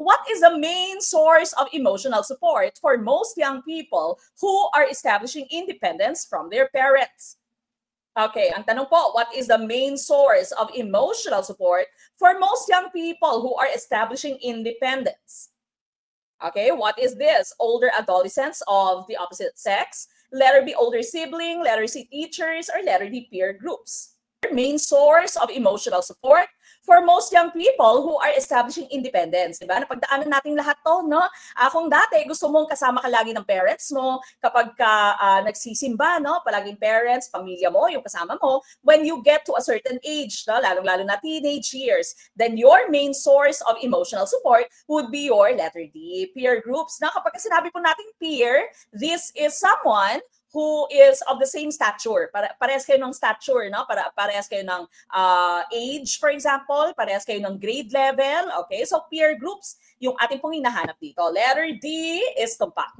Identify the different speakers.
Speaker 1: what is the main source of emotional support for most young people who are establishing independence from their parents? Okay, ang tanong po, what is the main source of emotional support for most young people who are establishing independence? Okay, what is this? Older adolescents of the opposite sex, letter B, older sibling, letter C, teachers, or letter D, peer groups? Main source of emotional support for most young people who are establishing independence. Diba? Napagdaanan natin lahat to, no? Kung dati gusto mong kasama ka lagi ng parents mo, kapag ka nagsisimba, no? Palaging parents, pamilya mo, yung kasama mo, when you get to a certain age, no? Lalong-lalo na teenage years, then your main source of emotional support would be your letter D, peer groups. Na kapag sinabi po nating peer, this is someone who is of the same stature. Parehas kayo ng stature, no? Parehas kayo ng age, for example. Parehas kayo ng grade level. Okay? So, peer groups, yung ating pong hinahanap dito. Letter D is tumpak.